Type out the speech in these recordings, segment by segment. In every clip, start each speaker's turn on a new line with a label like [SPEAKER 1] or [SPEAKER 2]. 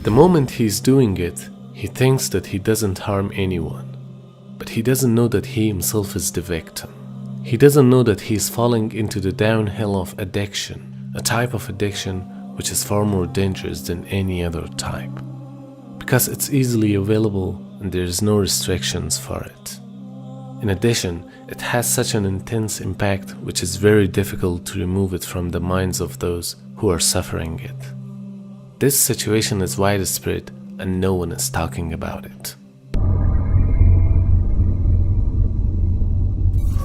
[SPEAKER 1] The moment he's doing it, he thinks that he doesn't harm anyone. But he doesn't know that he himself is the victim. He doesn't know that he's falling into the downhill of addiction, a type of addiction which is far more dangerous than any other type. Because it's easily available and there's no restrictions for it. In addition, it has such an intense impact which is very difficult to remove it from the minds of those who are suffering it. This situation is widespread and no one is talking about it.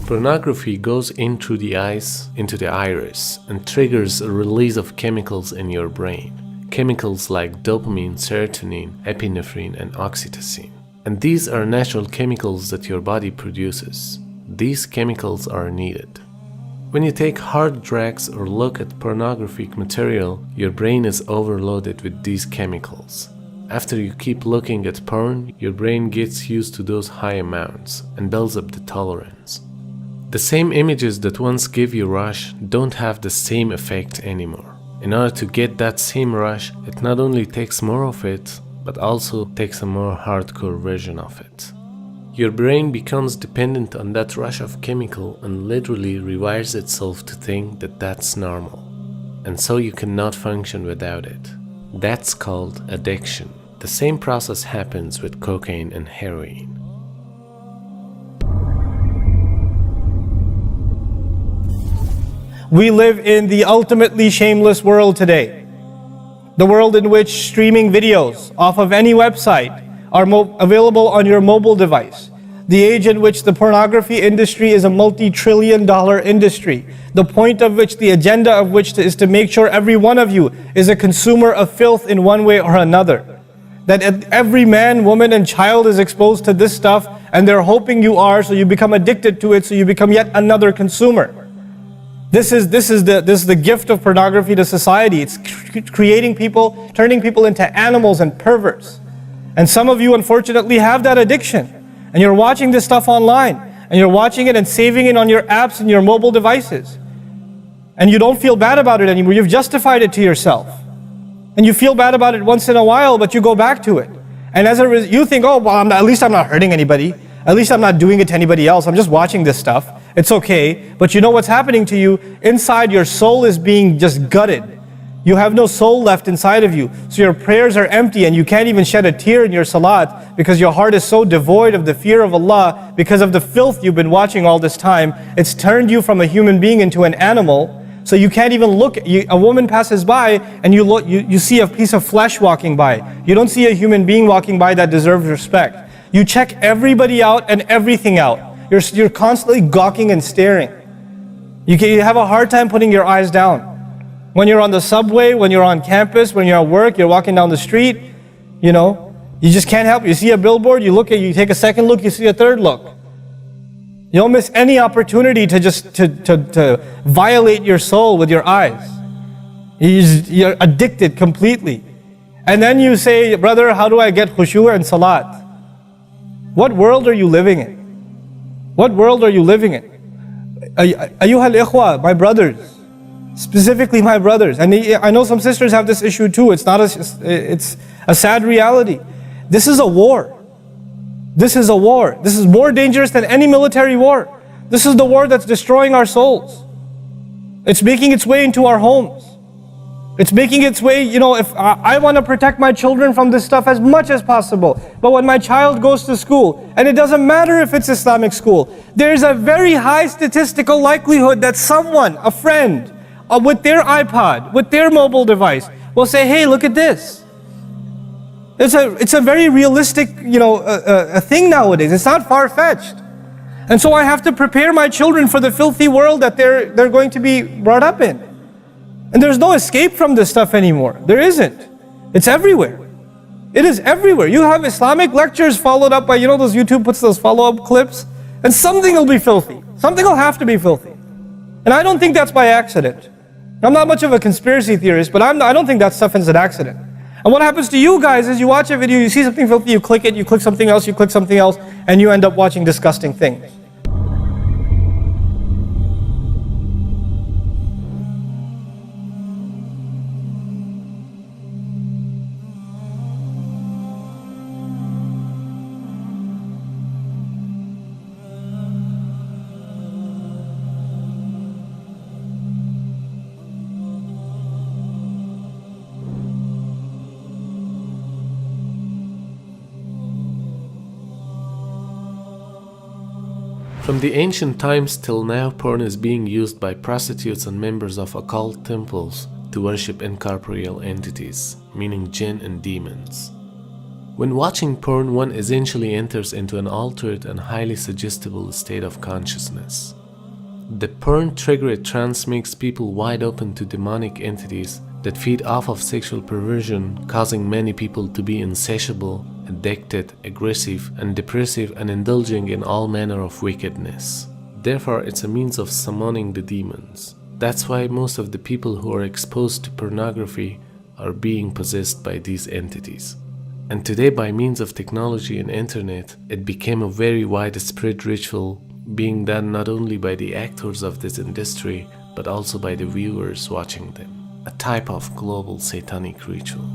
[SPEAKER 1] Pornography goes in through the eyes into the iris and triggers a release of chemicals in your brain. Chemicals like dopamine, serotonin, epinephrine, and oxytocin. And these are natural chemicals that your body produces. These chemicals are needed. When you take hard drugs or look at pornographic material, your brain is overloaded with these chemicals. After you keep looking at porn, your brain gets used to those high amounts and builds up the tolerance. The same images that once gave you rush don't have the same effect anymore. In order to get that same rush, it not only takes more of it, but also takes a more hardcore version of it. Your brain becomes dependent on that rush of chemical and literally rewires itself to think that that's normal. And so you cannot function without it. That's called addiction. The same process happens with cocaine and heroin.
[SPEAKER 2] We live in the ultimately shameless world today. The world in which streaming videos off of any website are available on your mobile device. The age in which the pornography industry is a multi-trillion-dollar industry. The point of which, the agenda of which is to make sure every one of you is a consumer of filth in one way or another. That every man, woman, and child is exposed to this stuff, and they're hoping you are, so you become addicted to it, so you become yet another consumer. This is the gift of pornography to society. It's creating people, turning people into animals and perverts. And some of you unfortunately have that addiction. And you're watching this stuff online. And you're watching it and saving it on your apps and your mobile devices. And you don't feel bad about it anymore. You've justified it to yourself. And you feel bad about it once in a while, but you go back to it. And as a result, you think, oh, well, at least I'm not hurting anybody. At least I'm not doing it to anybody else. I'm just watching this stuff. It's okay. But you know what's happening to you? Inside, your soul is being just gutted. You have no soul left inside of you. So your prayers are empty and you can't even shed a tear in your salat because your heart is so devoid of the fear of Allah because of the filth you've been watching all this time. It's turned you from a human being into an animal. So you can't even look. A woman passes by and you see a piece of flesh walking by. You don't see a human being walking by that deserves respect. You check everybody out and everything out. You're constantly gawking and staring. You have a hard time putting your eyes down. When you're on the subway, when you're on campus, when you're at work, you're walking down the street, you just can't help it. You see a billboard, you take a second look, you see a third look. You don't miss any opportunity to just to violate your soul with your eyes. You're addicted completely. And then you say, brother, how do I get khushu' and salat? What world are you living in? What world are you living in? Ayyuhal ikhwa, my brothers, specifically my brothers. And I know some sisters have this issue too. It's a sad reality. This is a war. This is a war. This is more dangerous than any military war. This is the war that's destroying our souls. It's making its way into our homes. It's making its way, if I want to protect my children from this stuff as much as possible. But when my child goes to school, and it doesn't matter if it's Islamic school, there's a very high statistical likelihood that someone, a friend, with their iPod, with their mobile device, will say, hey, look at this. It's a very realistic, a thing nowadays. It's not far-fetched. And so I have to prepare my children for the filthy world that they're going to be brought up in. And there's no escape from this stuff anymore. There isn't. It's everywhere. It is everywhere. You have Islamic lectures followed up by, those YouTube puts those follow-up clips, and something will be filthy. Something will have to be filthy. And I don't think that's by accident. I'm not much of a conspiracy theorist, but I don't think that stuff is an accident. And what happens to you guys is you watch a video, you see something filthy, you click it, you click something else, and you end up watching disgusting things.
[SPEAKER 1] From the ancient times till now, porn is being used by prostitutes and members of occult temples to worship incorporeal entities, meaning jinn and demons. When watching porn, one essentially enters into an altered and highly suggestible state of consciousness. The porn-triggered trance makes people wide open to demonic entities that feed off of sexual perversion, causing many people to be insatiable, addicted, aggressive, and depressive, and indulging in all manner of wickedness. Therefore, it's a means of summoning the demons. That's why most of the people who are exposed to pornography are being possessed by these entities. And today, by means of technology and internet, it became a very widespread ritual being done not only by the actors of this industry, but also by the viewers watching them. A type of global satanic ritual.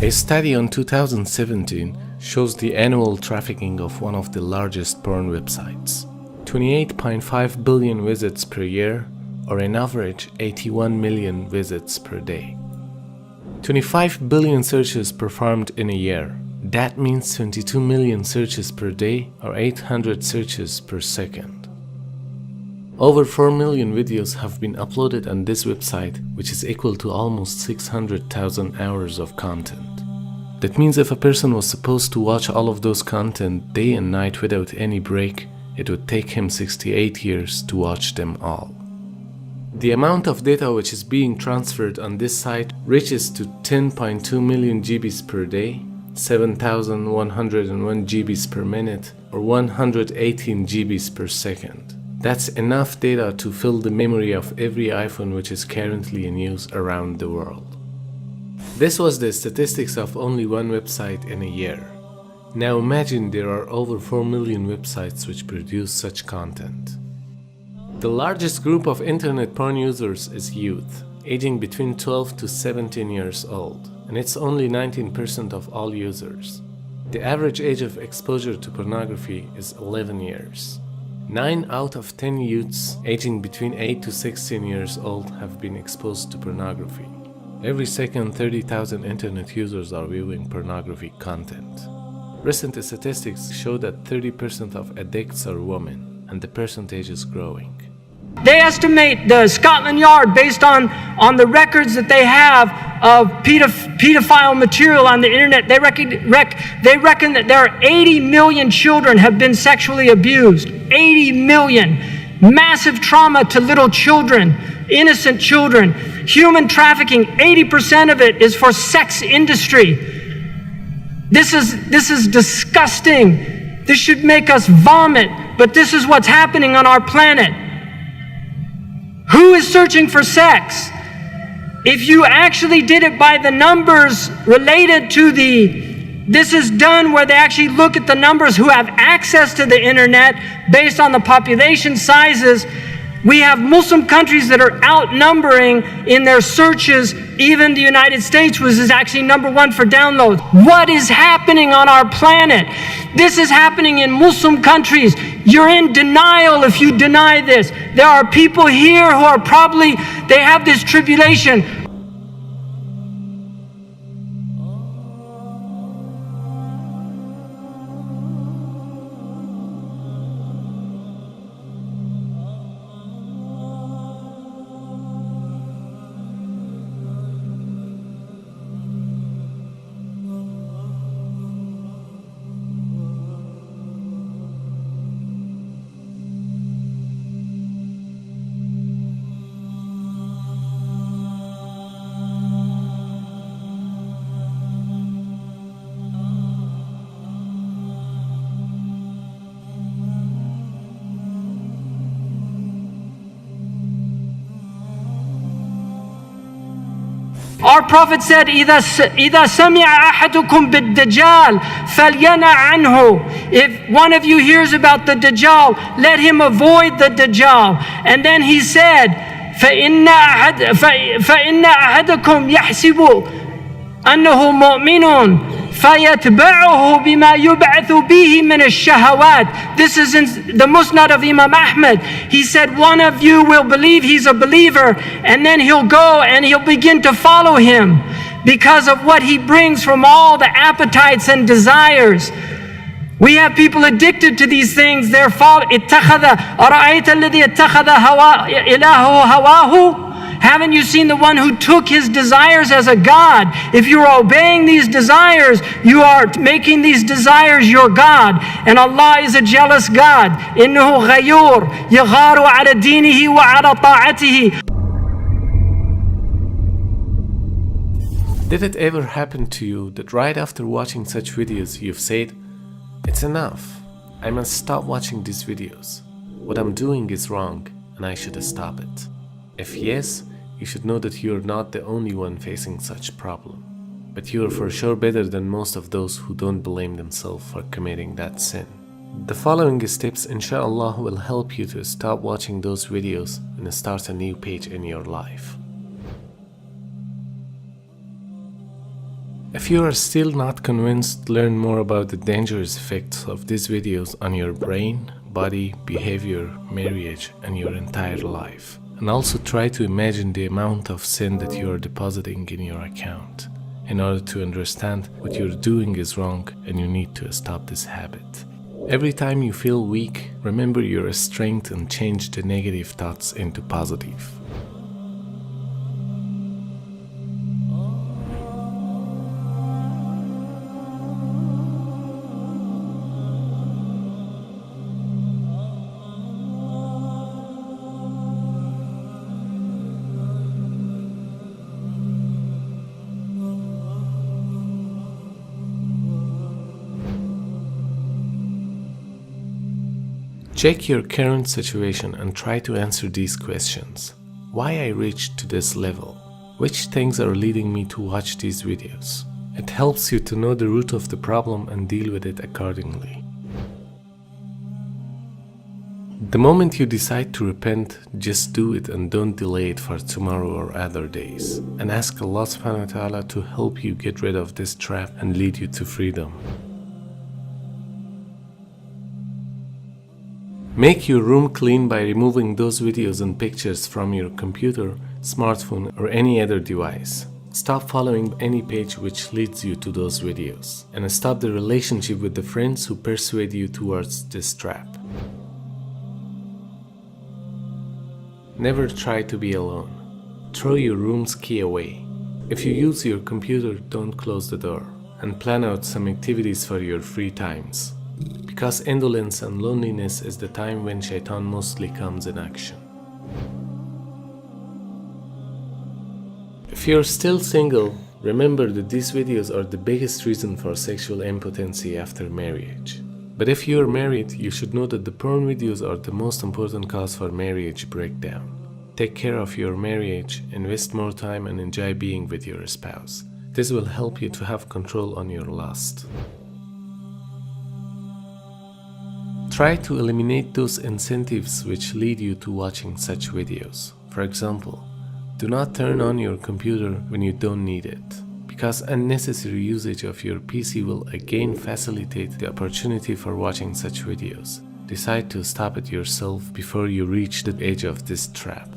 [SPEAKER 1] A study on 2017 shows the annual trafficking of one of the largest porn websites. 28.5 billion visits per year, or an average 81 million visits per day. 25 billion searches performed in a year. That means 22 million searches per day, or 800 searches per second. Over 4 million videos have been uploaded on this website, which is equal to almost 600,000 hours of content. That means if a person was supposed to watch all of those content day and night without any break, it would take him 68 years to watch them all. The amount of data which is being transferred on this site reaches to 10.2 million GBs per day, 7,101 GBs per minute, or 118 GBs per second. That's enough data to fill the memory of every iPhone which is currently in use around the world. This was the statistics of only one website in a year. Now imagine there are over 4 million websites which produce such content. The largest group of internet porn users is youth, aging between 12 to 17 years old, and it's only 19% of all users. The average age of exposure to pornography is 11 years. 9 out of 10 youths aging between 8 to 16 years old have been exposed to pornography. Every second, 30,000 internet users are viewing pornography content. Recent statistics show that 30% of addicts are women, and the percentage is growing.
[SPEAKER 3] They estimate the Scotland Yard, based on the records that they have of pedophile material on the internet, they reckon that there are 80 million children have been sexually abused. 80 million. Massive trauma to little children, innocent children. Human trafficking, 80% of it is for sex industry. This is disgusting. This should make us vomit, but this is what's happening on our planet. Who is searching for sex? If you actually did it by the numbers related to this is done where they actually look at the numbers who have access to the internet based on the population sizes. We have Muslim countries that are outnumbering in their searches. Even the United States is actually #1 for downloads. What is happening on our planet? This is happening in Muslim countries. You're in denial if you deny this. There are people here who are they have this tribulation. Our Prophet said, إِذَا سَمِعَ أَحَدُكُمْ بِالدَّجَّالِ فَلْيَنَأْ عَنْهُ. If one of you hears about the Dajjal, let him avoid the Dajjal. And then he said, فَإِنَّ أَحَدَكُمْ يَحْسِبُ أنه مؤمن فيتبعه بما يبعث به من الشهوات. This is in the Musnad of Imam Ahmad. He said one of you will believe he's a believer, and then he'll go and he'll begin to follow him because of what he brings from all the appetites and desires. We have people addicted to these things. They're اتخذ أرأيت الذي اتخذ إلهه هواه. Haven't you seen the one who took his desires as a god? If you're obeying these desires, you are making these desires your God. And Allah is a jealous God. إِنَّهُ غَيُّورٌ يَغَارُ عَلَى دِينِهِ وَعَلَى طَاعَتِهِ.
[SPEAKER 1] Did it ever happen to you that right after watching such videos you've said, "It's enough, I must stop watching these videos. What I'm doing is wrong and I should stop it"? If yes, you should know that you're not the only one facing such problem. But you are for sure better than most of those who don't blame themselves for committing that sin. The following steps inshallah will help you to stop watching those videos and start a new page in your life. If you are still not convinced, learn more about the dangerous effects of these videos on your brain, body, behavior, marriage, and your entire life. And also try to imagine the amount of sin that you are depositing in your account in order to understand what you're doing is wrong and you need to stop this habit. Every time you feel weak, remember your strength and change the negative thoughts into positive. Check your current situation and try to answer these questions. Why I reached to this level? Which things are leading me to watch these videos? It helps you to know the root of the problem and deal with it accordingly. The moment you decide to repent, just do it and don't delay it for tomorrow or other days. And ask Allah subhanahu wa ta'ala to help you get rid of this trap and lead you to freedom. Make your room clean by removing those videos and pictures from your computer, smartphone, or any other device. Stop following any page which leads you to those videos. And stop the relationship with the friends who persuade you towards this trap. Never try to be alone. Throw your room's key away. If you use your computer, don't close the door. And plan out some activities for your free times. Because indolence and loneliness is the time when shaitan mostly comes in action. If you're still single, remember that these videos are the biggest reason for sexual impotency after marriage. But if you're married, you should know that the porn videos are the most important cause for marriage breakdown. Take care of your marriage, invest more time and enjoy being with your spouse. This will help you to have control on your lust. Try to eliminate those incentives which lead you to watching such videos. For example, do not turn on your computer when you don't need it, because unnecessary usage of your PC will again facilitate the opportunity for watching such videos. Decide to stop it yourself before you reach the edge of this trap.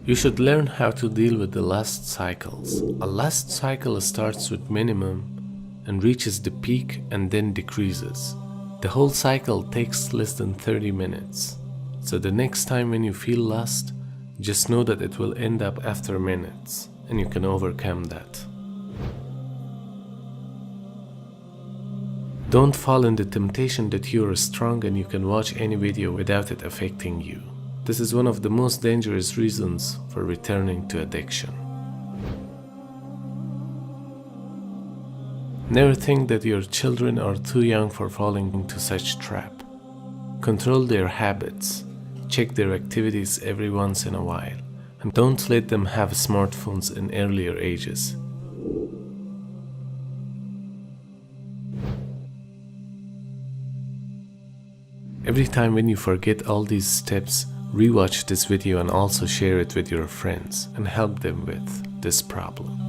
[SPEAKER 1] You should learn how to deal with the lust cycles. A lust cycle starts with minimum and reaches the peak and then decreases. The whole cycle takes less than 30 minutes. So the next time when you feel lust, just know that it will end up after minutes and you can overcome that. Don't fall in the temptation that you are strong and you can watch any video without it affecting you. This is one of the most dangerous reasons for returning to addiction. Never think that your children are too young for falling into such trap. Control their habits, check their activities every once in a while, and and don't let them have smartphones in earlier ages. Every time when you forget all these steps, rewatch this video and also share it with your friends and help them with this problem.